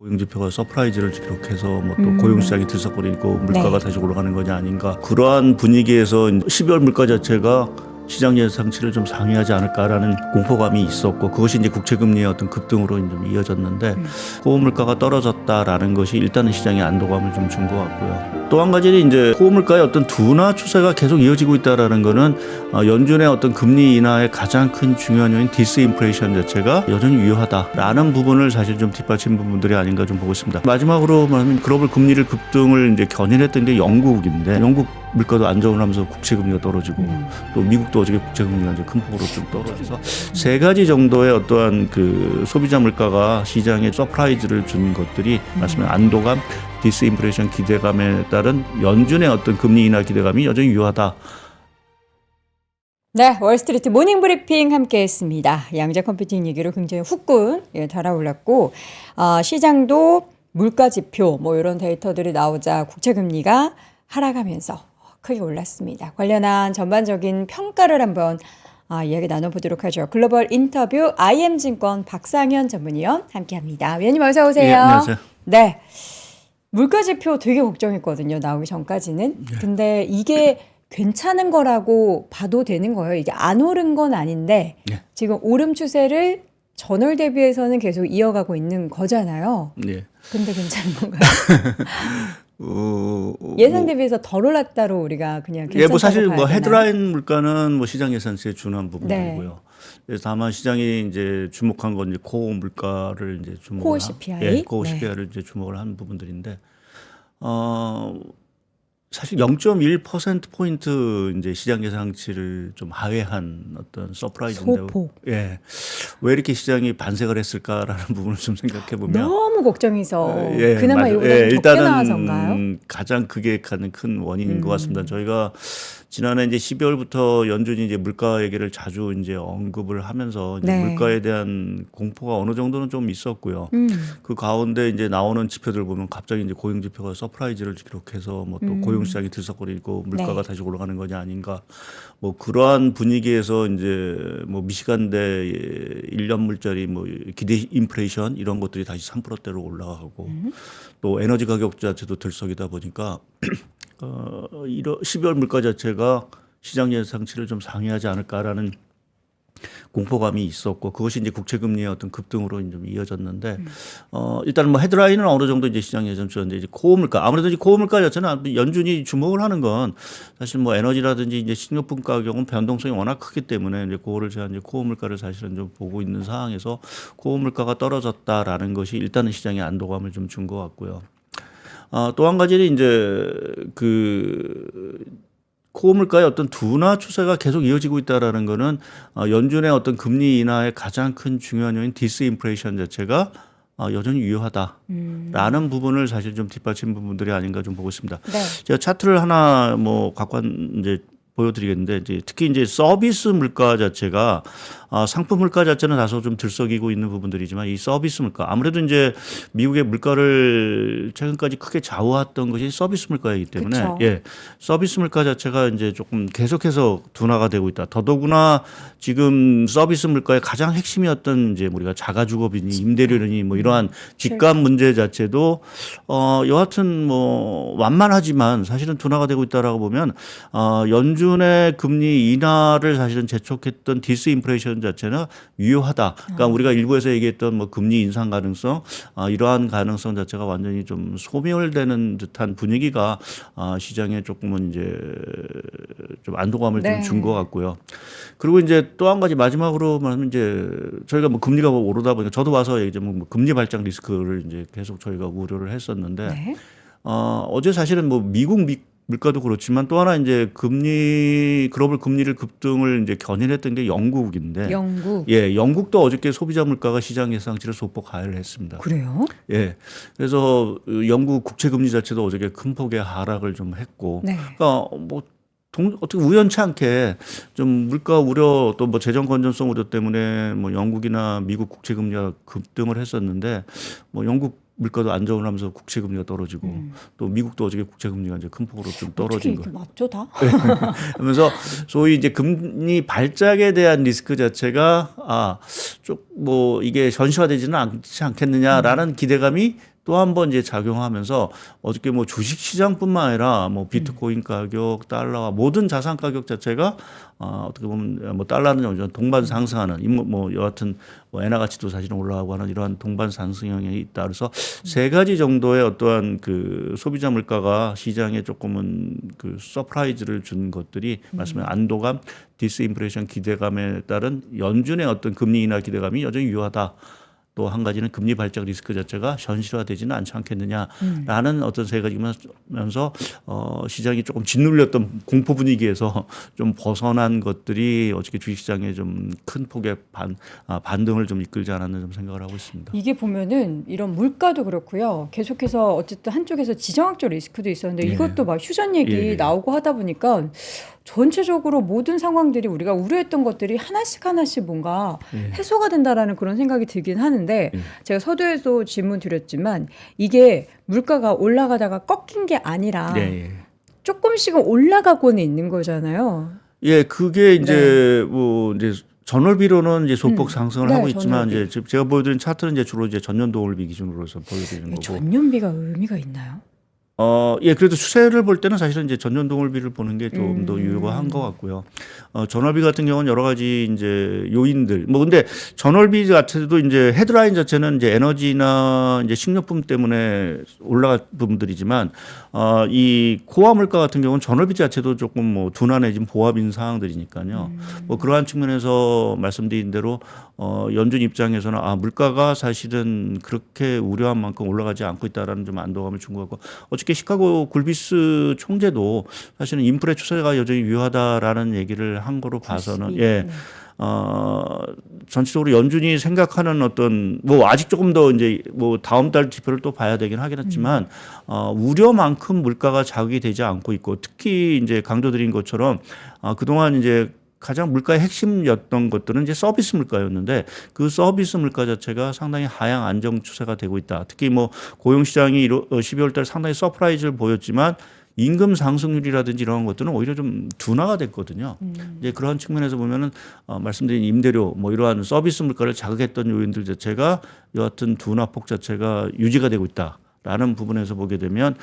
고용지표가 서프라이즈를 기록해서 뭐 또 고용시장이 들썩거리고 물가가 네. 다시 올라가는 거냐 아닌가, 그러한 분위기에서 12월 물가 자체가 시장 예상치를 좀 상회하지 않을까라는 공포감이 있었고, 그것이 이제 국채금리의 어떤 급등으로 좀 이어졌는데 코어 물가가 떨어졌다라는 것이 일단은 시장에 안도감을 좀 준 것 같고요. 또 한 가지는 이제 코어 물가의 어떤 둔화 추세가 계속 이어지고 있다라는 거는 연준의 어떤 금리 인하의 가장 큰 중요한 요인 디스인플레이션 자체가 여전히 유효하다라는 부분을 사실 좀 뒷받친 부분들이 아닌가 좀 보고 있습니다. 마지막으로 말하면 글로벌 금리를 급등을 이제 견인했던 게 영국인데, 영국 물가도 안정을 하면서 국채금리가 떨어지고 또 미국도 어저께 국채금리가 이제 큰 폭으로 좀 떨어져서 세 가지 정도의 어떠한 그 소비자 물가가 시장에 서프라이즈를 준 것들이 말씀한 안도감, 디스인플레이션 기대감에 따른 연준의 어떤 금리 인하 기대감이 여전히 유효하다. 네, 월스트리트 모닝 브리핑 함께했습니다. 양자 컴퓨팅 얘기로 굉장히 후끈 달아올랐고, 시장도 물가 지표 뭐 이런 데이터들이 나오자 국채금리가 하락하면서 크게 올랐습니다. 관련한 전반적인 평가를 한번 이야기 나눠보도록 하죠. 글로벌 인터뷰 IM증권 박상현 전문위원 함께합니다. 위원님 어서 오세요. 예, 안녕하세요. 네, 물가 지표 되게 걱정했거든요. 나오기 전까지는. 근데 이게 괜찮은 거라고 봐도 되는 거예요. 이게 안 오른 건 아닌데 네. 지금 오름 추세를 전월 대비해서는 계속 이어가고 있는 거잖아요. 예. 근데 괜찮은 건가요? 예상 대비해서 덜 올랐다로 우리가 그냥 괜찮다고 뭐 사실 봐야 뭐 되나요? 헤드라인 물가는 뭐 시장 예상치에 준한 부분이고요. 네. 그래서 다만 시장이 이제 주목한 건 이제 코어 물가를 이제 주목을 코어 CPI? 예, 코어 네. CPI를 이제 주목을 한 부분들인데, 사실 0.1% 포인트 이제 시장 예상치를 좀 하회한 어떤 서프라이즈인데, 소폭. 예, 왜 이렇게 시장이 반색을 했을까라는 부분을 좀 생각해 보면. 너무 걱정해서 예, 그나마 맞아요. 이보다 예, 좀 적게 나와서인가요? 가장 그게 가는 큰 원인인 것 같습니다. 저희가 지난해 이제 12월부터 연준이 이제 물가 얘기를 자주 이제 언급을 하면서 이제 네. 물가에 대한 공포가 어느 정도는 좀 있었고요. 그 가운데 이제 나오는 지표들 보면 갑자기 이제 고용 지표가 서프라이즈를 기록해서 뭐 또 고용 시장이 들썩거리고 물가가 네. 다시 올라가는 거냐 아닌가, 뭐 그러한 분위기에서 이제 뭐 미시간대 1년 물자리 뭐 기대 인플레이션 이런 것들이 다시 3%대로 올라가고 또 에너지 가격 자체도 들썩이다 보니까 12월 물가 자체가 시장 예상치를 좀 상회하지 않을까라는 공포감이 있었고, 그것이 이제 국채금리의 어떤 급등으로 좀 이어졌는데, 일단 뭐 헤드라인은 어느 정도 이제 시장 예상치였는데, 이제 코어 물가, 아무래도 이제 코어 물가 자체는 연준이 주목을 하는 건 사실 뭐 에너지라든지 이제 식료품 가격은 변동성이 워낙 크기 때문에 이제 그거를 제가 이제 코어 물가를 사실은 좀 보고 있는 상황에서 코어 물가가 떨어졌다라는 것이 일단은 시장에 안도감을 좀 준 것 같고요. 또 한 가지는 이제 코어 물가의 어떤 둔화 추세가 계속 이어지고 있다라는 거는 연준의 어떤 금리 인하의 가장 큰 중요한 요인 디스인플레이션 자체가 여전히 유효하다라는 부분을 사실 좀 뒷받친 부분들이 아닌가 좀 보고 있습니다. 네. 제가 차트를 하나 뭐 갖고 이제 보여드리겠는데, 이제 특히 이제 서비스 물가 자체가 상품 물가 자체는 다소 좀 들썩이고 있는 부분들이지만, 이 서비스 물가, 아무래도 이제 미국의 물가를 최근까지 크게 좌우했던 것이 서비스 물가이기 때문에, 그쵸. 예, 서비스 물가 자체가 이제 조금 계속해서 둔화가 되고 있다. 더더구나 지금 서비스 물가의 가장 핵심이었던 이제 우리가 자가주거비니 임대료니 뭐 이러한 집값 문제 자체도 여하튼 뭐 완만하지만 사실은 둔화가 되고 있다라고 보면, 연준의 금리 인하를 사실은 재촉했던 디스인플레이션 자체는 유효하다. 그러니까 우리가 일부에서 얘기했던 뭐 금리 인상 가능성, 이러한 가능성 자체가 완전히 좀 소멸되는 듯한 분위기가 시장에 조금은 이제 좀 안도감을 네. 좀 준 것 같고요. 그리고 이제 또 한 가지 마지막으로 말하면, 이제 저희가 뭐 금리가 오르다 보니까 저도 와서 이제 뭐 금리 발작 리스크를 이제 계속 저희가 우려를 했었는데, 네. 어제 사실은 뭐 미국 물가도 그렇지만 또 하나 이제 글로벌 금리를 급등을 이제 견인했던 게 영국인데, 영국. 예, 영국도 어저께 소비자 물가가 시장 예상치를 소폭 하회를 했습니다. 그래요? 예, 그래서 영국 국채 금리 자체도 어저께 큰 폭의 하락을 좀 했고, 네. 그러니까 뭐 어떻게 우연치 않게 좀 물가 우려 또 뭐 재정 건전성 우려 때문에 뭐 영국이나 미국 국채 금리가 급등을 했었는데, 뭐 영국 물가도 안정을 하면서 국채 금리가 떨어지고 또 미국도 어저께 국채 금리가 이제 큰 폭으로 좀 어떻게 떨어진 이렇게 거. 맞죠 다? 하면서 소위 이제 금리 발작에 대한 리스크 자체가 좀 뭐 이게 현실화되지는 않지 않겠느냐라는 기대감이 또 한 번 이제 작용하면서 어저께 뭐 주식 시장뿐만 아니라 뭐 비트코인 가격, 달러와 모든 자산 가격 자체가 어떻게 보면 뭐 달러는 동반 상승하는 뭐 여하튼 뭐 엔화 가치도 사실은 올라가고 하는 이러한 동반 상승형이 있다. 그래서 세 가지 정도의 어떠한 그 소비자 물가가 시장에 조금은 그 서프라이즈를 준 것들이 말씀하신 안도감, 디스인플레이션 기대감에 따른 연준의 어떤 금리 인하 기대감이 여전히 유효하다. 또 한 가지는 금리 발작 리스크 자체가 현실화되지는 않지 않겠느냐라는 어떤 세 가지면서 시장이 조금 짓눌렸던 공포 분위기에서 좀 벗어난 것들이 어저께 주식시장에 좀 큰 폭의 반등을 좀 이끌지 않았나 좀 생각을 하고 있습니다. 이게 보면은 이런 물가도 그렇고요. 계속해서 어쨌든 한쪽에서 지정학적 리스크도 있었는데 이것도 막 휴전 얘기 나오고 하다 보니까 전체적으로 모든 상황들이 우리가 우려했던 것들이 하나씩 뭔가 해소가 된다라는 그런 생각이 들긴 하는데 제가 서두에도 질문 드렸지만 이게 물가가 올라가다가 꺾인 게 아니라 조금씩은 올라가고는 있는 거잖아요. 예, 그게 이제 뭐 이제 전월비로는 이제 소폭 상승을 하고 있지만 전월비. 이제 제가 보여드린 차트는 이제 주로 이제 전년도월비 기준으로서 보여드리는 거고. 전년비가 의미가 있나요? 예, 그래도 추세를 볼 때는 사실은 이제 전년 동월비를 보는 게 좀 더 유효한 것 같고요. 전월비 같은 경우는 여러 가지 이제 요인들. 뭐 근데 전월비 자체도 이제 헤드라인 자체는 이제 에너지나 이제 식료품 때문에 올라간 부분들이지만, 이 코어 물가 같은 경우는 전월비 자체도 조금 뭐 둔화 내진 보합인 사항들이니까요. 뭐 그러한 측면에서 말씀드린 대로 연준 입장에서는 물가가 사실은 그렇게 우려한 만큼 올라가지 않고 있다라는 좀 안도감을 준 것 같고, 어저께 시카고 굴비스 총재도 사실은 인플레 추세가 여전히 유효하다라는 얘기를 한 거로 봐서는 전체적으로 연준이 생각하는 어떤 뭐 아직 조금 더 이제 뭐 다음 달 지표를 또 봐야 되긴 하겠지만 우려만큼 물가가 자극이 되지 않고 있고, 특히 이제 강조드린 것처럼 그동안 이제 가장 물가의 핵심이었던 것들은 이제 서비스 물가였는데 그 서비스 물가 자체가 상당히 하향 안정 추세가 되고 있다. 특히 뭐 고용 시장이 12월 달 상당히 서프라이즈를 보였지만 임금 상승률이라든지 이런 것들은 오히려 좀 둔화가 됐거든요. 이제 그런 측면에서 보면은 말씀드린 임대료 뭐 이러한 서비스 물가를 자극했던 요인들 자체가 여하튼 둔화폭 자체가 유지가 되고 있다. 라는 부분에서 보게 되면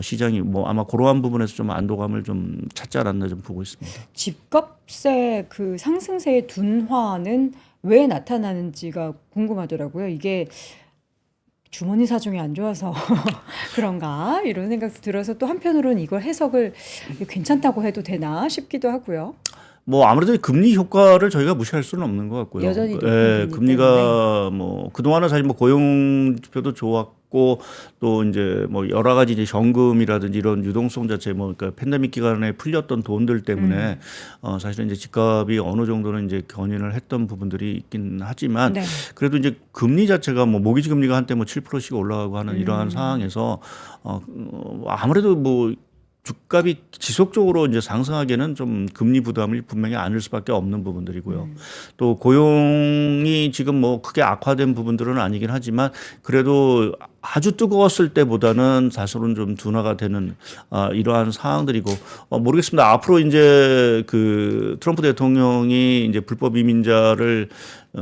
시장이 뭐 아마 그러한 부분에서 좀 안도감을 좀 찾지 않았나 좀 보고 있습니다. 집값의 그 상승세의 둔화는 왜 나타나는지가 궁금하더라고요. 이게 주머니 사정이 안 좋아서 그런가 이런 생각도 들어서 또 한편으로는 이걸 해석을 괜찮다고 해도 되나 싶기도 하고요. 뭐 아무래도 금리 효과를 저희가 무시할 수는 없는 것 같고요. 여전히 높은 금리가 뭐 그동안은 사실 뭐 고용 지표도 좋았고 또 이제 뭐 여러 가지 이제 현금이라든지 이런 유동성 자체 뭐 그러니까 팬데믹 기간에 풀렸던 돈들 때문에 사실은 이제 집값이 어느 정도는 이제 견인을 했던 부분들이 있긴 하지만 그래도 이제 금리 자체가 뭐 모기지 금리가 한때 뭐 7%씩 올라가고 하는 이러한 상황에서 아무래도 뭐 주값이 지속적으로 이제 상승하기에는 좀 금리 부담이 분명히 안을 수밖에 없는 부분들이고요. 또 고용이 지금 뭐 크게 악화된 부분들은 아니긴 하지만 그래도 아주 뜨거웠을 때보다는 사실은 좀 둔화가 되는 이러한 상황들이고 모르겠습니다. 앞으로 이제 그 트럼프 대통령이 이제 불법 이민자를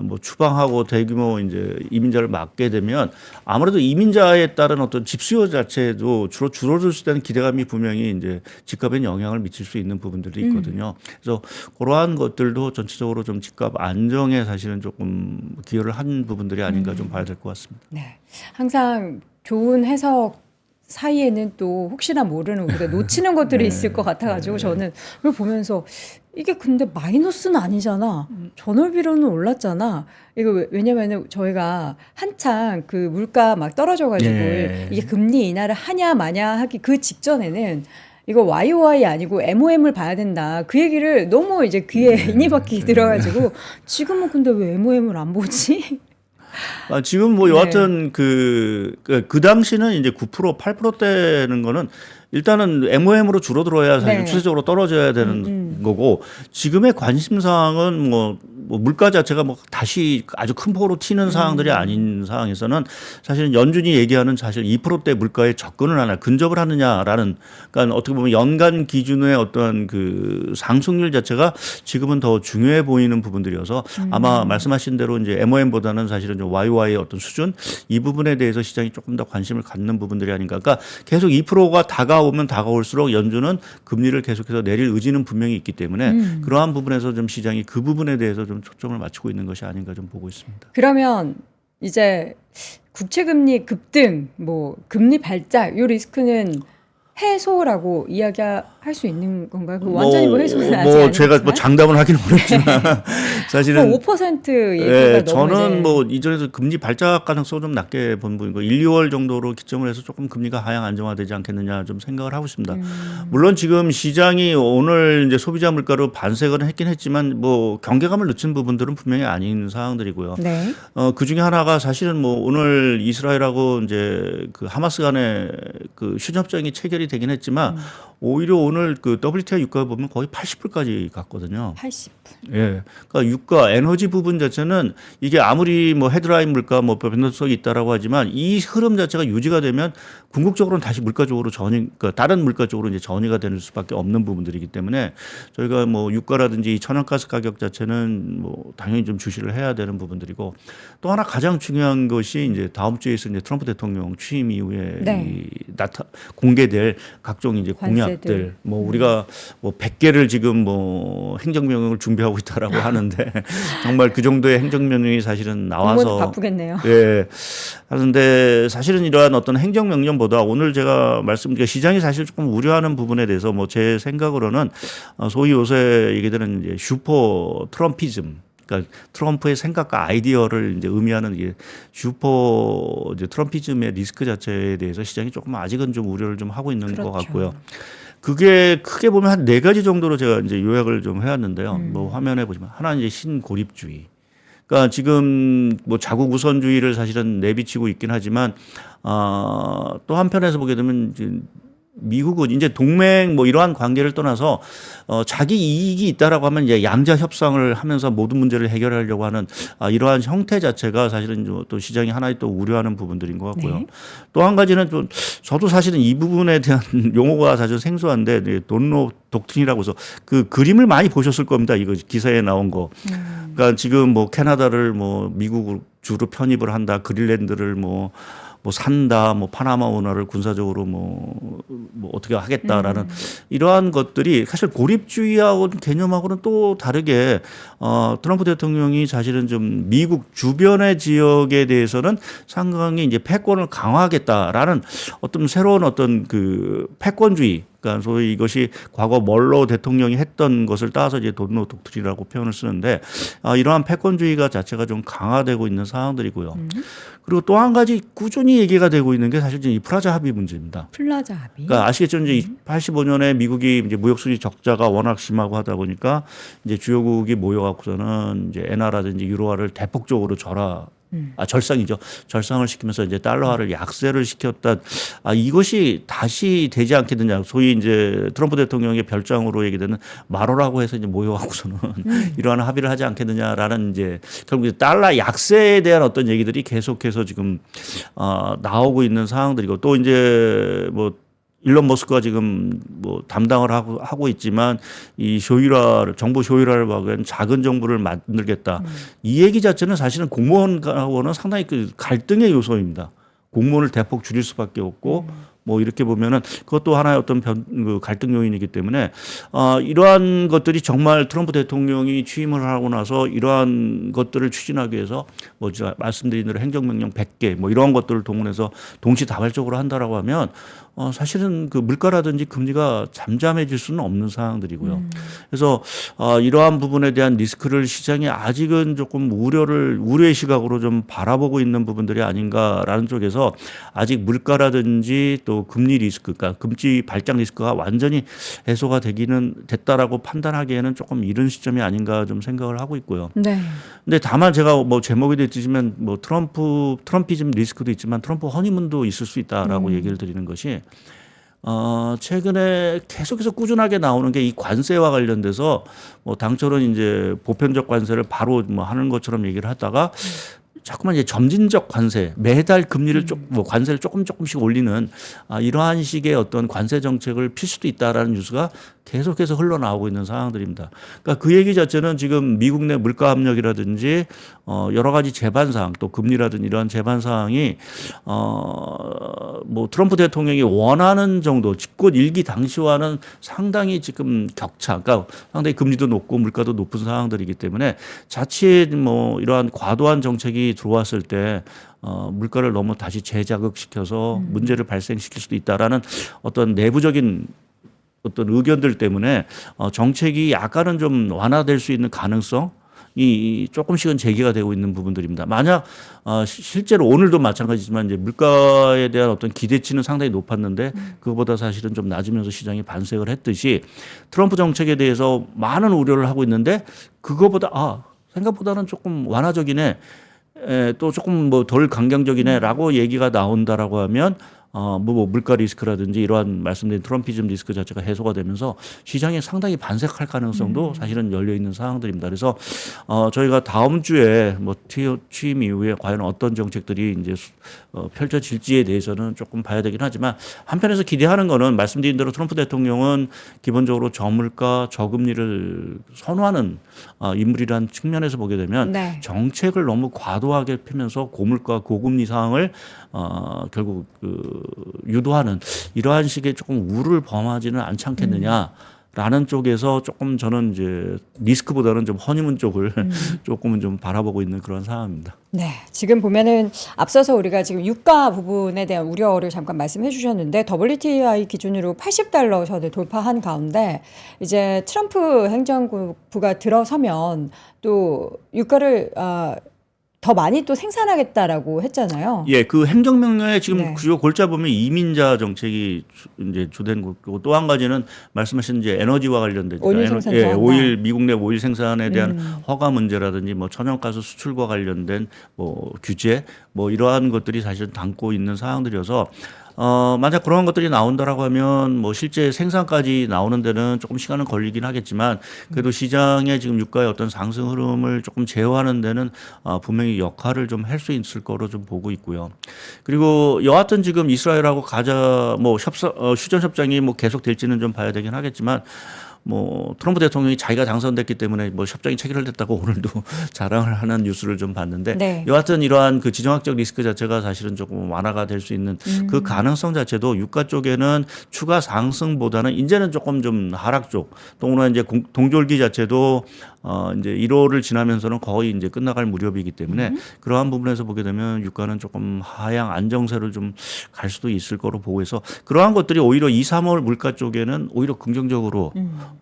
뭐 추방하고 대규모 이제 이민자를 막게 되면 아무래도 이민자에 따른 어떤 집 수요 자체도 주로 줄어들 수 있다는 기대감이 분명히 이제 집값에 영향을 미칠 수 있는 부분들이 있거든요. 그래서 그러한 것들도 전체적으로 좀 집값 안정에 사실은 조금 기여를 한 부분들이 아닌가 좀 봐야 될 것 같습니다. 네, 항상 좋은 해석 사이에는 또 혹시나 모르는 우리가 놓치는 것들이 있을 것 같아가지고 저는 그걸 보면서 이게 근데 마이너스는 아니잖아. 전월비로는 올랐잖아. 이거 왜냐면은 저희가 한창 그 물가 막 떨어져가지고 이게 금리 인하를 하냐 마냐 하기 그 직전에는 이거 YOY 아니고 MOM을 봐야 된다. 그 얘기를 너무 이제 귀에 인이 박히게 들어가지고 지금은 근데 왜 MOM을 안 보지? 지금 뭐 여하튼 그 당시는 이제 9% 8%대는 거는 일단은 MOM으로 줄어들어야 사실 네. 추세적으로 떨어져야 되는 거고 지금의 관심사항은 뭐 물가 자체가 뭐 다시 아주 큰 폭으로 튀는 상황들이 아닌 상황에서는 사실은 연준이 얘기하는 사실 2%대 물가에 접근을 하나 근접을 하느냐라는 그러니까 어떻게 보면 연간 기준의 어떤 그 상승률 자체가 지금은 더 중요해 보이는 부분들이어서 아마 말씀하신 대로 이제 MOM보다는 사실은 좀 YY의 어떤 수준 이 부분에 대해서 시장이 조금 더 관심을 갖는 부분들이 아닌가. 그러니까 계속 2%가 다가오면 다가올수록 연준은 금리를 계속해서 내릴 의지는 분명히 있기 때문에 그러한 부분에서 좀 시장이 그 부분에 대해서 좀 초점을 맞추고 있는 것이 아닌가 좀 보고 있습니다. 그러면 이제 국채금리 급등, 뭐 금리 발작 요 리스크는 해소라고 이야기할 수 있는 건가요? 그 완전히 뭐 해소는 아직 아니지만 제가 뭐 장담을 하기는 어렵지만 사실은 5% 얘기가 예, 너무 저는 이제 뭐 이전에도 금리 발작 가능성을 좀 낮게 본 분이고 1, 2월 정도로 기점을 해서 조금 금리가 하향 안정화되지 않겠느냐 좀 생각을 하고 있습니다. 물론 지금 시장이 오늘 이제 소비자 물가로 반색을 했긴 했지만 뭐 경계감을 늦춘 부분들은 분명히 아닌 상황들이고요. 네. 그 중에 하나가 사실은 뭐 오늘 이스라엘하고 이제 그 하마스 간의 그 휴전협정이 체결이 되긴 했지만 오히려 오늘 그 WTI 유가 보면 거의 80불까지 갔거든요. 80%. 예. 그러니까 유가 에너지 부분 자체는 이게 아무리 뭐 헤드라인 물가 뭐 변동성이 있다라고 하지만 이 흐름 자체가 유지가 되면 궁극적으로는 다시 물가 쪽으로 그러니까 다른 물가 쪽으로 이제 전이가 될 수밖에 없는 부분들이기 때문에 저희가 뭐 유가라든지 이 천연가스 가격 자체는 뭐 당연히 좀 주시를 해야 되는 부분들이고 또 하나 가장 중요한 것이 이제 다음 주에 있을 이제 트럼프 대통령 취임 이후에 네. 공개될 각종 이제 관세들. 공약들 뭐 우리가 뭐 100개를 지금 뭐 행정명령을 준비하고 있다라고 하는데 정말 그 정도의 행정명령이 사실은 공무원도 나와서 바쁘겠네요. 예. 하는데 사실은 이러한 어떤 행정명령보다 오늘 제가 말씀드린 시장이 사실 조금 우려하는 부분에 대해서 뭐 제 생각으로는 소위 요새 얘기되는 이제 슈퍼 트럼피즘 그러니까 트럼프의 생각과 아이디어를 이제 의미하는 이게 슈퍼 이제 트럼피즘의 리스크 자체에 대해서 시장이 조금 아직은 좀 우려를 좀 하고 있는 것 같고요. 그게 크게 보면 한 4가지 정도로 제가 이제 요약을 좀 해왔는데요. 뭐 화면에 보시면 하나는 이제 신고립주의. 그러니까 지금 뭐 자국 우선주의를 사실은 내비치고 있긴 하지만 또 한편에서 보게 되면 이제 미국은 이제 동맹 뭐 이러한 관계를 떠나서 자기 이익이 있다라고 하면 이제 양자 협상을 하면서 모든 문제를 해결하려고 하는 이러한 형태 자체가 사실은 또 시장이 하나의 또 우려하는 부분들인 것 같고요. 네. 또 한 가지는 좀 저도 사실은 이 부분에 대한 용어가 사실 생소한데 돈로 독트린이라고 해서 그 그림을 많이 보셨을 겁니다. 이거 기사에 나온 거. 그러니까 지금 뭐 캐나다를 뭐 미국으로 주로 편입을 한다. 그린랜드를 뭐 산다, 뭐 파나마 운하를 군사적으로 뭐 어떻게 하겠다라는 이러한 것들이 사실 고립주의하고 개념하고는 또 다르게 트럼프 대통령이 사실은 좀 미국 주변의 지역에 대해서는 상당히 이제 패권을 강화하겠다라는 어떤 새로운 어떤 그 패권주의. 그러니까 소위 이것이 과거 멀로 대통령이 했던 것을 따서 이제 돈노 독트린이라고 표현을 쓰는데 이러한 패권주의가 자체가 좀 강화되고 있는 상황들이고요. 그리고 또 한 가지 꾸준히 얘기가 되고 있는 게 사실 이 프라자 합의 문제입니다. 플라자 합의. 그러니까 아시겠죠? 이제 85년에 미국이 이제 무역 수지 적자가 워낙 심하고 하다 보니까 이제 주요국이 모여갖고서는 이제 엔화라든지 유로화를 대폭적으로 절상이죠. 절상을 시키면서 이제 달러화를 약세를 시켰다. 이것이 다시 되지 않겠느냐. 소위 이제 트럼프 대통령의 별장으로 얘기되는 마로라고 해서 이제 모여갖고서는 이러한 합의를 하지 않겠느냐라는 이제 결국 달러 약세에 대한 어떤 얘기들이 계속해서 지금 나오고 있는 상황들이고 또 이제 뭐 일론 머스크가 지금 뭐 담당을 하고 있지만 이 정보 효율화를 막은 작은 정부를 만들겠다. 이 얘기 자체는 사실은 공무원하고는 상당히 그 갈등의 요소입니다. 공무원을 대폭 줄일 수밖에 없고 뭐 이렇게 보면은 그것도 하나의 어떤 그 갈등 요인이기 때문에 이러한 것들이 정말 트럼프 대통령이 취임을 하고 나서 이러한 것들을 추진하기 위해서 뭐 제가 말씀드린 대로 행정명령 100개 뭐 이러한 것들을 동원해서 동시다발적으로 한다라고 하면 사실은 그 물가라든지 금리가 잠잠해질 수는 없는 상황들이고요. 그래서 이러한 부분에 대한 리스크를 시장이 아직은 조금 우려의 시각으로 좀 바라보고 있는 부분들이 아닌가라는 쪽에서 아직 물가라든지 또 금리 리스크, 그러니까 금리 발작 리스크가 완전히 해소가 됐다라고 판단하기에는 조금 이른 시점이 아닌가 좀 생각을 하고 있고요. 네. 근데 다만 제가 뭐 제목에도 있지만 뭐 트럼피즘 리스크도 있지만 트럼프 허니문도 있을 수 있다라고 얘기를 드리는 것이 최근에 계속해서 꾸준하게 나오는 게 이 관세와 관련돼서 뭐 당초는 이제 보편적 관세를 바로 뭐 하는 것처럼 얘기를 하다가 자꾸만 이제 점진적 관세, 매달 금리를 뭐 관세를 조금씩 올리는 이러한 식의 어떤 관세 정책을 필 수도 있다라는 뉴스가 계속해서 흘러나오고 있는 상황들입니다. 그러니까 그 얘기 자체는 지금 미국 내 물가 압력이라든지 여러 가지 재반 사항 또 금리라든지 이러한 재반 사항이 뭐 트럼프 대통령이 원하는 정도 집권 일기 당시와는 상당히 지금 격차, 그러니까 상당히 금리도 높고 물가도 높은 상황들이기 때문에 자칫 뭐 이러한 과도한 정책이 들어왔을 때 물가를 너무 다시 재자극시켜서 문제를 발생시킬 수도 있다라는 어떤 내부적인 어떤 의견들 때문에 정책이 약간은 좀 완화될 수 있는 가능성이 조금씩은 제기가 되고 있는 부분들입니다. 만약 실제로 오늘도 마찬가지지만 이제 물가에 대한 어떤 기대치는 상당히 높았는데 그거보다 사실은 좀 낮으면서 시장이 반색을 했듯이 트럼프 정책에 대해서 많은 우려를 하고 있는데 그거보다 생각보다는 조금 완화적이네. 또 조금 뭐 덜 강경적이네라고 얘기가 나온다라고 하면 뭐 물가 리스크라든지 이러한 말씀드린 트럼피즘 리스크 자체가 해소가 되면서 시장에 상당히 반색할 가능성도 사실은 열려 있는 상황들입니다. 그래서 저희가 다음 주에 뭐 취임 이후에 과연 어떤 정책들이 이제 펼쳐질지에 대해서는 조금 봐야 되긴 하지만 한편에서 기대하는 거는 말씀드린 대로 트럼프 대통령은 기본적으로 저물가 저금리를 선호하는 인물이라는 측면에서 보게 되면 네. 정책을 너무 과도하게 펴면서 고물가 고금리 상황을 결국 유도하는 이러한 식의 조금 우를 범하지는 않지 않겠느냐라는 쪽에서 조금 저는 이제 리스크보다는 좀 허니문 쪽을 조금은 좀 바라보고 있는 그런 상황입니다. 네, 지금 보면은 앞서서 우리가 지금 유가 부분에 대한 우려를 잠깐 말씀해 주셨는데 WTI 기준으로 $80 선을 돌파한 가운데 이제 트럼프 행정부가 들어서면 또 유가를 더 많이 또 생산하겠다라고 했잖아요. 예, 그 행정명령에 지금 네. 주요 골자 보면 이민자 정책이 이제 주된 거고 또 한 가지는 말씀하신 이제 에너지와 관련된 오일 생산 예, 저항. 오일 미국 내 오일 생산에 대한 허가 문제라든지 뭐 천연가스 수출과 관련된 뭐 규제 뭐 이러한 것들이 사실 담고 있는 사항들이어서 만약 그런 것들이 나온다라고 하면 뭐 실제 생산까지 나오는 데는 조금 시간은 걸리긴 하겠지만 그래도 시장의 지금 유가의 어떤 상승 흐름을 조금 제어하는 데는 분명히 역할을 좀 할 수 있을 거로 좀 보고 있고요. 그리고 여하튼 지금 이스라엘하고 가자 뭐 휴전 협정이 뭐 계속 될지는 좀 봐야 되긴 하겠지만 뭐 트럼프 대통령이 자기가 당선됐기 때문에 뭐 협정이 체결됐다고 오늘도 자랑을 하는 뉴스를 좀 봤는데 네. 여하튼 이러한 그 지정학적 리스크 자체가 사실은 조금 완화가 될 수 있는 그 가능성 자체도 유가 쪽에는 추가 상승보다는 이제는 조금 좀 하락 쪽 또는 이제 동절기 자체도 이제 1월을 지나면서는 거의 이제 끝나갈 무렵이기 때문에 그러한 부분에서 보게 되면 유가는 조금 하향 안정세를 좀 갈 수도 있을 거로 보고 해서 그러한 것들이 오히려 2, 3월 물가 쪽에는 오히려 긍정적으로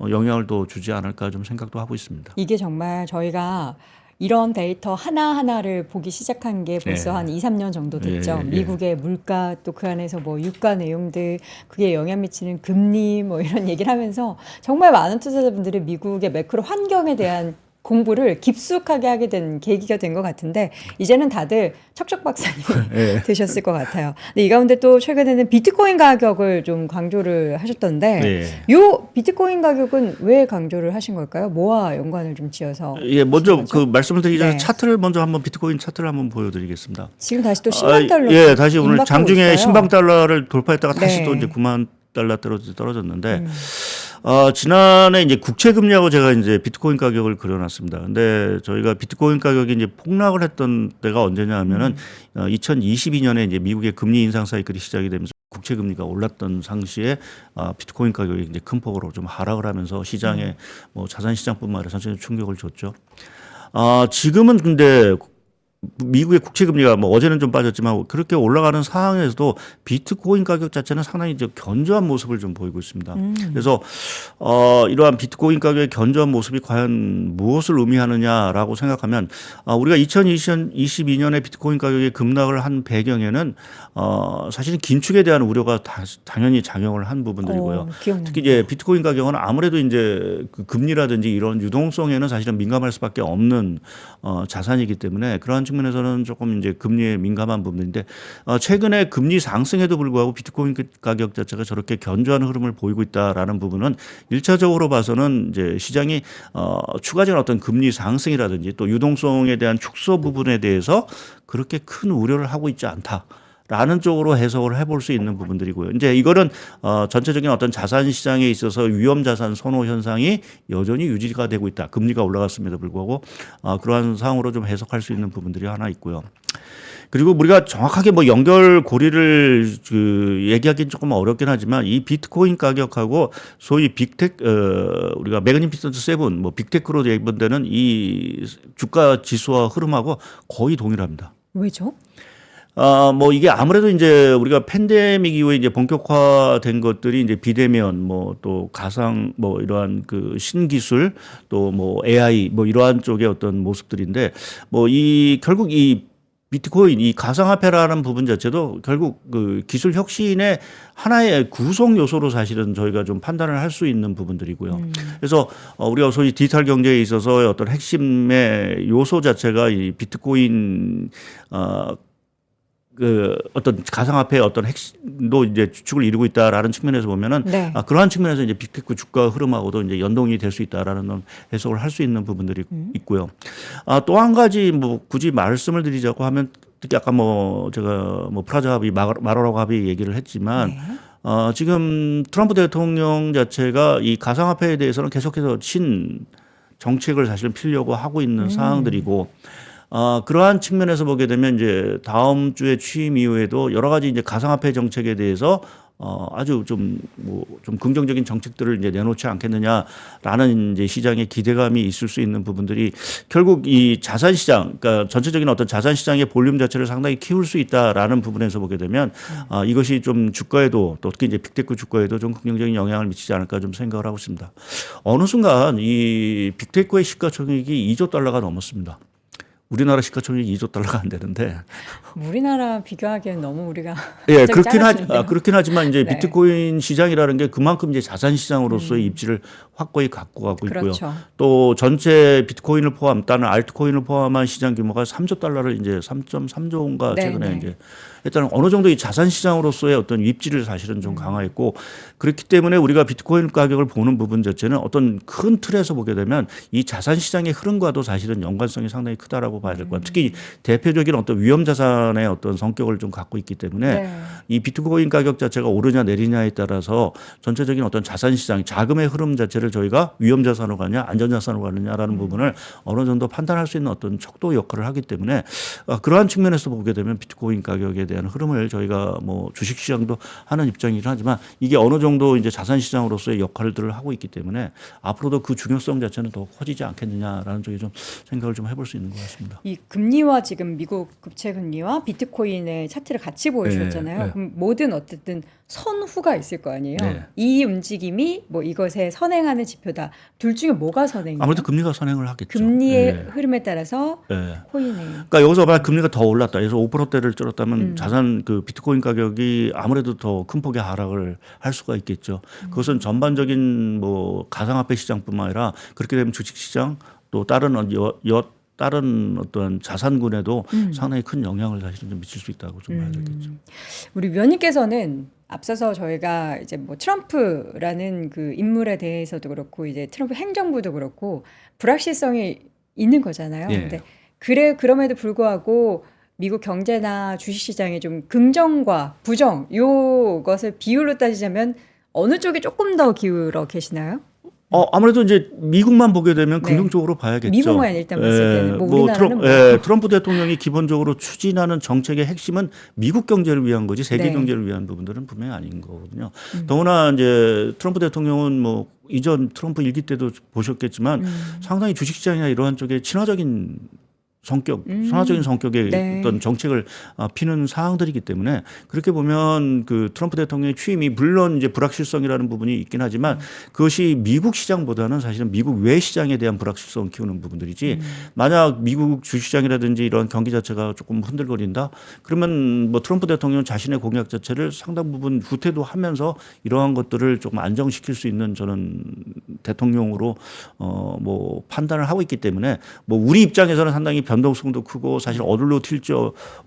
영향을 더 주지 않을까 좀 생각도 하고 있습니다. 이게 정말 저희가 이런 데이터 하나하나를 보기 시작한 게 벌써 예. 한 2, 3년 정도 됐죠. 예, 예. 미국의 물가 또 그 안에서 뭐 유가 내용들 그게 영향 미치는 금리 뭐 이런 얘기를 하면서 정말 많은 투자자분들이 미국의 매크로 환경에 대한 공부를 깊숙하게 하게 된 계기가 된 것 같은데 이제는 다들 척척 박사님 예. 되셨을 것 같아요. 근데 이 가운데 또 최근에는 비트코인 가격을 좀 강조를 하셨던데 네. 요 비트코인 가격은 왜 강조를 하신 걸까요? 뭐와 연관을 좀 지어서 예, 먼저 하신 거죠? 그 말씀을 드리기 전에 네. 차트를 먼저 한번 비트코인 차트를 한번 보여드리겠습니다. 지금 다시 또 10만 달러 예, 다시 오늘 임박하고 장중에 있어요. 10만 달러를 돌파했다가 다시 네. 또 이제 9만 달러 떨어졌는데 지난해 이제 국채 금리하고 제가 이제 비트코인 가격을 그려놨습니다. 근데 저희가 비트코인 가격이 이제 폭락을 했던 때가 언제냐 하면은 2022년에 이제 미국의 금리 인상 사이클이 시작이 되면서 국채 금리가 올랐던 상시에 비트코인 가격이 이제 큰 폭으로 좀 하락을 하면서 시장에 뭐 자산 시장뿐만 아니라 전체적인 충격을 줬죠. 지금은 근데 미국의 국채 금리가 뭐 어제는 좀 빠졌지만 그렇게 올라가는 상황에서도 비트코인 가격 자체는 상당히 이제 견조한 모습을 좀 보이고 있습니다. 그래서 이러한 비트코인 가격의 견조한 모습이 과연 무엇을 의미하느냐라고 생각하면 우리가 2022년에 비트코인 가격이 급락을 한 배경에는 사실은 긴축에 대한 우려가 당연히 작용을 한 부분들이고요. 기억납니다. 특히 이제 비트코인 가격은 아무래도 이제 그 금리라든지 이런 유동성에는 사실은 민감할 수밖에 없는 자산이기 때문에 그러한 측면에서 측면에서는 조금 이제 금리에 민감한 부분인데 최근에 금리 상승에도 불구하고 비트코인 가격 자체가 저렇게 견조한 흐름을 보이고 있다라는 부분은 1차적으로 봐서는 이제 시장이 추가적인 어떤 금리 상승이라든지 또 유동성에 대한 축소 부분에 대해서 그렇게 큰 우려를 하고 있지 않다. 라는 쪽으로 해석을 해볼 수 있는 부분들이고요. 이제 이거는 전체적인 어떤 자산 시장에 있어서 위험 자산 선호 현상이 여전히 유지가 되고 있다. 금리가 올라갔음에도 불구하고 그러한 상황으로 좀 해석할 수 있는 부분들이 하나 있고요. 그리고 우리가 정확하게 뭐 연결고리를 얘기하기는 조금 어렵긴 하지만 이 비트코인 가격하고 소위 우리가 매그니피센트 세븐 뭐 빅테크로 예본되는 이 주가 지수와 흐름하고 거의 동일합니다. 왜죠? 뭐 이게 아무래도 이제 우리가 팬데믹 이후에 이제 본격화된 것들이 이제 비대면 뭐 또 가상 뭐 이러한 그 신기술 또 뭐 AI 뭐 이러한 쪽의 어떤 모습들인데 뭐 이 결국 이 비트코인 이 가상화폐라는 부분 자체도 결국 그 기술 혁신의 하나의 구성 요소로 사실은 저희가 좀 판단을 할 수 있는 부분들이고요. 그래서 우리가 소위 디지털 경제에 있어서의 어떤 핵심의 요소 자체가 이 비트코인 그 어떤 가상화폐의 어떤 핵심도 이제 주축을 이루고 있다라는 측면에서 보면은 네. 그러한 측면에서 이제 빅테크 주가 흐름하고도 이제 연동이 될 수 있다라는 해석을 할 수 있는 부분들이 있고요. 또 한 가지 뭐 굳이 말씀을 드리자고 하면 특히 아까 뭐 제가 뭐 프라자 합의 마라라고 합의 얘기를 했지만 네. 지금 트럼프 대통령 자체가 이 가상화폐에 대해서는 계속해서 정책을 사실은 피려고 하고 있는 상황들이고 그러한 측면에서 보게 되면 이제 다음 주에 취임 이후에도 여러 가지 이제 가상화폐 정책에 대해서 아주 좀 긍정적인 정책들을 이제 내놓지 않겠느냐라는 이제 시장의 기대감이 있을 수 있는 부분들이 결국 이 자산 시장, 그러니까 전체적인 어떤 자산 시장의 볼륨 자체를 상당히 키울 수 있다라는 부분에서 보게 되면 이것이 좀 주가에도 또 특히 이제 빅테크 주가에도 좀 긍정적인 영향을 미치지 않을까 좀 생각을 하고 있습니다. 어느 순간 이 빅테크의 시가총액이 2조 달러가 넘었습니다. 우리나라 시가총액이 2조 달러가 안 되는데. 우리나라 비교하기엔 너무 우리가 예, 갑자기 그렇긴 하지만 이제 네. 비트코인 시장이라는 게 그만큼 이제 자산 시장으로서의 입지를 확고히 갖고 가고 있고요. 그렇죠. 또 전체 비트코인을 또는 알트코인을 포함한 시장 규모가 3조 달러를 이제 3.3조인가 네, 최근에 네. 이제 일단 어느 정도 이 자산 시장으로서의 어떤 입지를 사실은 좀 강화했고 그렇기 때문에 우리가 비트코인 가격을 보는 부분 자체는 어떤 큰 틀에서 보게 되면 이 자산 시장의 흐름과도 사실은 연관성이 상당히 크다라고 봐야 될 것 같아요. 특히 대표적인 어떤 위험 자산의 어떤 성격을 좀 갖고 있기 때문에 네. 이 비트코인 가격 자체가 오르냐 내리냐에 따라서 전체적인 어떤 자산 시장 자금의 흐름 자체를 저희가 위험 자산으로 가냐 안전 자산으로 가느냐라는 부분을 어느 정도 판단할 수 있는 어떤 척도 역할을 하기 때문에 그러한 측면에서 보게 되면 비트코인 가격에 대한 흐름을 저희가 뭐 주식 시장도 하는 입장이긴 하지만 이게 어느 정도 이제 자산 시장으로서의 역할들을 하고 있기 때문에 앞으로도 그 중요성 자체는 더 커지지 않겠느냐라는 쪽에 좀 생각을 좀 해볼 수 있는 것 같습니다. 이 금리와 지금 미국 국채 금리와 비트코인의 차트를 같이 보여주셨잖아요. 네. 그럼 뭐든 어쨌든 선후가 있을 거 아니에요. 네. 이 움직임이 뭐 이것에 선행하는 지표다. 둘 중에 뭐가 선행이에요? 아무래도 금리가 선행을 하겠죠. 금리의 네. 흐름에 따라서 네. 코인의 그러니까 여기서 만약 금리가 더 올랐다. 그래서 5%대를 뚫었다면 자산 그 비트코인 가격이 아무래도 더 큰 폭의 하락을 할 수가 있겠죠. 그것은 전반적인 뭐 가상화폐 시장뿐만 아니라 그렇게 되면 주식 시장 또 다른 다른 어떤 자산군에도 상당히 큰 영향을 사실은 좀 미칠 수 있다고 좀 봐야 되겠죠. 우리 위원님께서는 앞서서 저희가 이제 뭐 트럼프라는 그 인물에 대해서도 그렇고 이제 트럼프 행정부도 그렇고 불확실성이 있는 거잖아요. 예. 근데 그럼에도 불구하고 미국 경제나 주식시장에 좀 긍정과 부정 요것을 비율로 따지자면 어느 쪽이 조금 더 기울어 계시나요? 아무래도 이제 미국만 보게 되면 네. 긍정적으로 봐야겠죠. 미국만 일단 봤을 때는 뭐 우리나라는 트럼프 대통령이 기본적으로 추진하는 정책의 핵심은 미국 경제를 위한 거지 세계 네. 경제를 위한 부분들은 분명히 아닌 거거든요. 더구나 이제 트럼프 대통령은 뭐 이전 트럼프 일기 때도 보셨겠지만 상당히 주식시장이나 이러한 쪽에 친화적인 선화적인 성격의 네. 어떤 정책을 피는 사항들이기 때문에 그렇게 보면 그 트럼프 대통령의 취임이 물론 이제 불확실성이라는 부분이 있긴 하지만 그것이 미국 시장보다는 사실은 미국 외 시장에 대한 불확실성을 키우는 부분들이지 만약 미국 주식시장이라든지 이런 경기 자체가 조금 흔들거린다 그러면 뭐 트럼프 대통령 자신의 공약 자체를 상당 부분 후퇴도 하면서 이러한 것들을 조금 안정시킬 수 있는 저는 대통령으로 뭐 판단을 하고 있기 때문에 뭐 우리 입장에서는 상당히 변동성도 크고 사실 어디로 튈지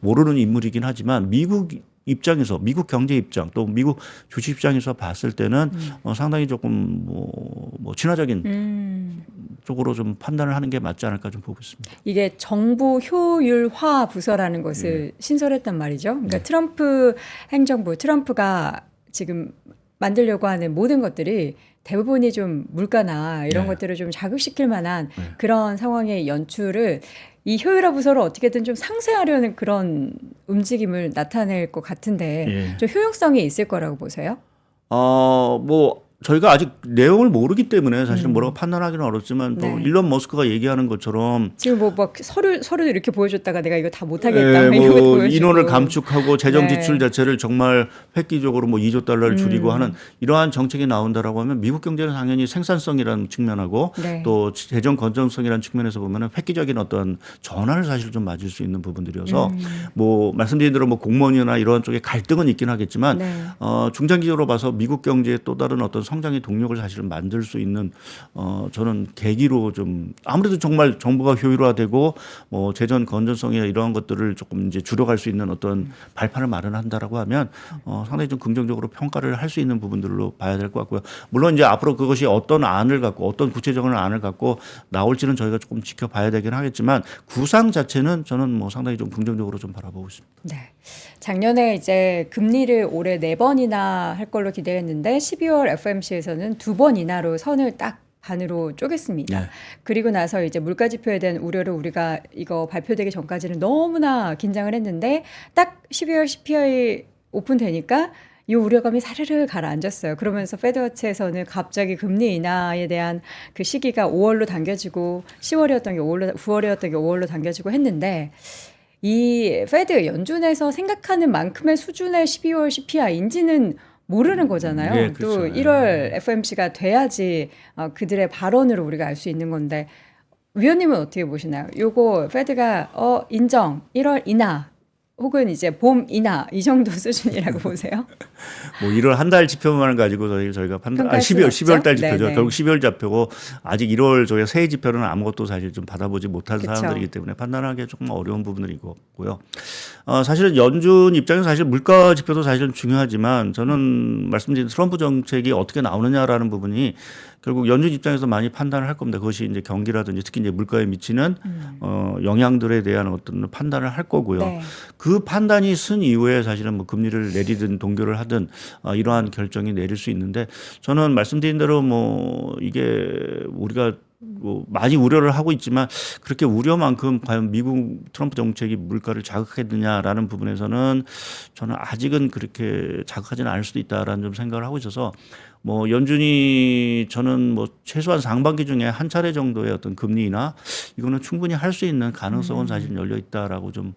모르는 인물이긴 하지만 미국 입장에서 미국 경제 입장 또 미국 주식 입장에서 봤을 때는 상당히 조금 뭐 친화적인 쪽으로 좀 판단을 하는 게 맞지 않을까 좀 보고 있습니다. 이게 정부 효율화 부서라는 것을 신설했단 말이죠. 그러니까 트럼프 행정부, 트럼프가 지금 만들려고 하는 모든 것들이 대부분이 좀 물가나 이런 것들을 좀 자극시킬 만한 그런 상황의 연출을 이 효율화 부서를 어떻게든 좀 상쇄하려는 그런 움직임을 나타낼 것 같은데 좀 효용성이 있을 거라고 보세요? 뭐 저희가 아직 내용을 모르기 때문에 사실은 뭐라고 판단하기는 어렵지만 또 일론 머스크가 얘기하는 것처럼 지금 뭐 막 서류도 이렇게 보여줬다가 내가 이거 다 못하겠다 이런 거 보여주고 인원을 감축하고 재정 지출 자체를 정말 획기적으로 뭐 2조 달러를 줄이고 하는 이러한 정책이 나온다라고 하면 미국 경제는 당연히 생산성이라는 측면하고 또 재정 건전성이라는 측면에서 보면은 획기적인 어떤 전환을 사실 좀 맞을 수 있는 부분들이어서 뭐 말씀드린 대로 뭐 공무원이나 이런 쪽에 갈등은 있긴 하겠지만 중장기적으로 봐서 미국 경제의 또 다른 어떤 성장의 동력을 사실은 만들 수 있는 저는 계기로 좀 아무래도 정말 정부가 효율화되고 뭐 재정 건전성이나 이러한 것들을 조금 이제 줄여갈 수 있는 어떤 발판을 마련한다라고 하면 상당히 좀 긍정적으로 평가를 할 수 있는 부분들로 봐야 될 것 같고요. 물론 이제 앞으로 그것이 어떤 안을 갖고 어떤 구체적인 안을 갖고 나올지는 저희가 조금 지켜봐야 되긴 하겠지만 구상 자체는 저는 뭐 상당히 좀 긍정적으로 좀 바라보고 있습니다. 네. 작년에 이제 금리를 올해 4번이나 할 걸로 기대했는데 12월 FOMC에서는 2번 인하로 선을 딱 반으로 쪼갰습니다. 그리고 나서 이제 물가 지표에 대한 우려를 우리가 이거 발표되기 전까지는 너무나 긴장을 했는데 딱 12월 CPI 오픈되니까 이 우려감이 사르르 가라앉았어요. 그러면서 페드워치에서는 갑자기 금리 인하에 대한 그 시기가 5월로 당겨지고 10월이었던 게 5월로, 9월이었던 게 5월로 당겨지고 했는데 이 페드 연준에서 생각하는 만큼의 수준의 12월 CPI인지는 모르는 거잖아요. 네, 그렇죠. 또 1월 FOMC가 돼야지 그들의 발언으로 우리가 알 수 있는 건데 위원님은 어떻게 보시나요? 요거 페드가 인정 1월 인하 혹은 이제 봄 인하 이 정도 수준이라고 보세요? 뭐 1월 한 달 지표만 가지고 저희가 판단, 12월 달 지표죠. 네네. 결국 12월 지표고 아직 1월 저희가 새해 지표는 아무것도 사실 좀 받아보지 못한 그쵸. 사람들이기 때문에 판단하기 조금 어려운 부분들이 있고요. 사실은 연준 입장에서 사실 물가 지표도 사실은 중요하지만 저는 말씀드린 트럼프 정책이 어떻게 나오느냐라는 부분이 결국 연준 입장에서 많이 판단을 할 겁니다. 그것이 이제 경기라든지 특히 이제 물가에 미치는 영향들에 대한 어떤 판단을 할 거고요. 네. 그 판단이 쓴 이후에 사실은 뭐 금리를 내리든 동결을 하든 이러한 결정이 내릴 수 있는데 저는 말씀드린 대로 뭐 이게 우리가 뭐 많이 우려를 하고 있지만 그렇게 우려만큼 과연 미국 트럼프 정책이 물가를 자극했느냐라는 부분에서는 저는 아직은 그렇게 자극하지는 않을 수도 있다라는 좀 생각을 하고 있어서 뭐 연준이 저는 뭐 최소한 상반기 중에 한 차례 정도의 어떤 금리나 이거는 충분히 할 수 있는 가능성은 사실 열려 있다라고 좀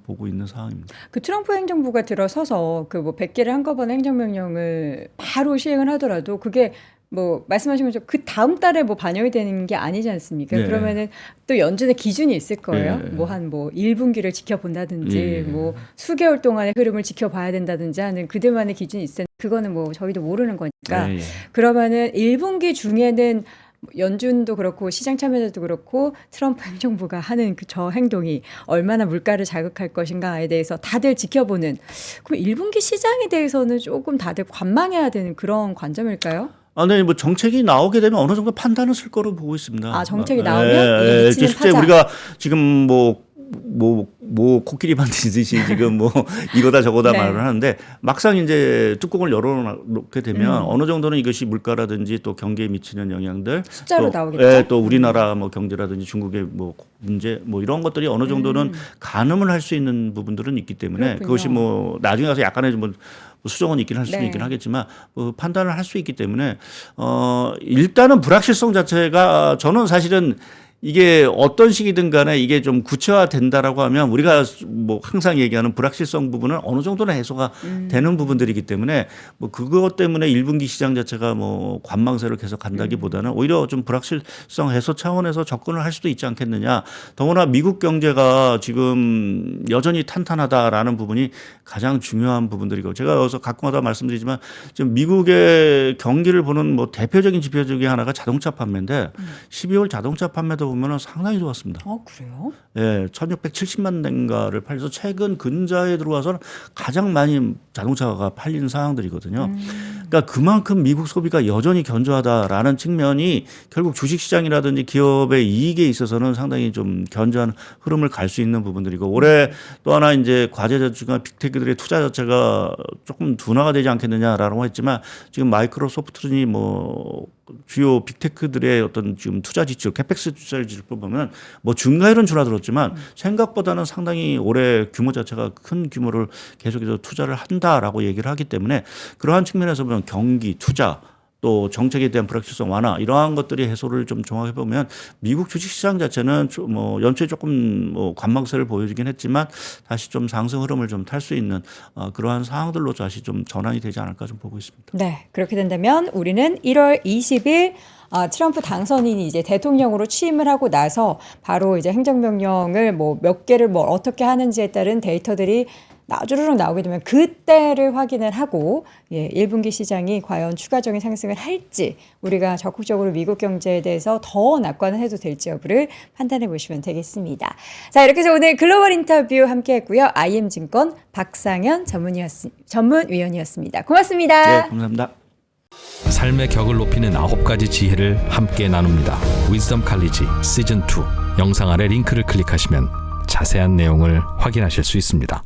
보고 있는 상황입니다. 그 트럼프 행정부가 들어서서 그 뭐 100개를 한꺼번에 행정명령을 바로 시행을 하더라도 그게 뭐 말씀하신 것처럼 그 다음 달에 뭐 반영이 되는 게 아니지 않습니까? 네. 그러면은 또 연준의 기준이 있을 거예요. 네. 뭐 한 뭐 1분기를 지켜본다든지 네. 뭐 수개월 동안의 흐름을 지켜봐야 된다든지 하는 그들만의 기준이 있을 텐데 그거는 뭐 저희도 모르는 거니까 네. 그러면은 1분기 중에는 연준도 그렇고 시장 참여자도 그렇고 트럼프 행정부가 하는 그 저 행동이 얼마나 물가를 자극할 것인가에 대해서 다들 지켜보는 그럼 1분기 시장에 대해서는 조금 다들 관망해야 되는 그런 관점일까요? 네, 뭐 정책이 나오게 되면 어느 정도 판단은 쓸 거로 보고 있습니다. 아, 정책이 나오면 미치는 실제 타자. 우리가 지금 뭐 코끼리 만드듯이 지금 뭐 이거다 저거다 네. 말을 하는데 막상 이제 뚜껑을 열어놓게 되면 어느 정도는 이것이 물가라든지 또 경기에 미치는 영향들 숫자로 또, 나오겠죠? 또 우리나라 뭐 경제라든지 중국의 뭐 문제 뭐 이런 것들이 어느 정도는 가늠을 할 수 있는 부분들은 있기 때문에 그렇군요. 그것이 뭐 나중에 가서 약간의 뭐 수정은 있긴 할 수는 네. 있긴 하겠지만 판단을 할 수 있기 때문에 일단은 불확실성 자체가 저는 사실은 이게 어떤 식이든 간에 이게 좀 구체화된다라고 하면 우리가 뭐 항상 얘기하는 불확실성 부분은 어느 정도는 해소가 되는 부분들이기 때문에 뭐 그것 때문에 1분기 시장 자체가 뭐 관망세를 계속 간다기보다는 오히려 좀 불확실성 해소 차원에서 접근을 할 수도 있지 않겠느냐. 더구나 미국 경제가 지금 여전히 탄탄하다라는 부분이 가장 중요한 부분들이고 제가 여기서 가끔가다 말씀드리지만 지금 미국의 경기를 보는 뭐 대표적인 지표 중에 하나가 자동차 판매인데 12월 자동차 판매도 보면 상당히 좋았습니다. 그래요? 예, 1670만 대인가를 팔려서 최근 근자에 들어와서는 가장 많이 자동차가 팔린 상황들이거든요. 그러니까 그만큼 미국 소비가 여전히 견조하다라는 측면이 결국 주식시장이라든지 기업의 이익에 있어서는 상당히 좀 견조한 흐름을 갈 수 있는 부분들이고, 올해 또 하나 이제 과제 자체가 빅테크들의 투자 자체가 조금 둔화가 되지 않겠느냐라고 했지만, 지금 마이크로소프트니 뭐 주요 빅테크들의 어떤 지금 투자 지출, 캐펙스 투자 지출 보면 뭐 증가율은 줄어들었지만 생각보다는 상당히 올해 규모 자체가 큰 규모를 계속해서 투자를 한다라고 얘기를 하기 때문에, 그러한 측면에서 보면 경기, 투자, 또 정책에 대한 불확실성 완화, 이러한 것들이 해소를 좀 종합해 보면 미국 주식시장 자체는 뭐 연초에 조금 뭐 관망세를 보여주긴 했지만 다시 좀 상승 흐름을 좀 탈 수 있는 그러한 상황들로 다시 좀 전환이 되지 않을까 좀 보고 있습니다. 네, 그렇게 된다면 우리는 1월 20일 트럼프 당선인이 이제 대통령으로 취임을 하고 나서 바로 이제 행정명령을 뭐 몇 개를 뭐 어떻게 하는지에 따른 데이터들이 주르륵 나오게 되면 그때를 확인을 하고 1분기 시장이 과연 추가적인 상승을 할지, 우리가 적극적으로 미국 경제에 대해서 더 낙관을 해도 될지 여부를 판단해 보시면 되겠습니다. 자, 이렇게 해서 오늘 글로벌 인터뷰 함께 했고요. IM증권 박상현 전문위원이었습니다. 고맙습니다. 네, 감사합니다. 삶의 격을 높이는 9가지 지혜를 함께 나눕니다. 위즈덤 칼리지 시즌 2 영상 아래 링크를 클릭하시면 자세한 내용을 확인하실 수 있습니다.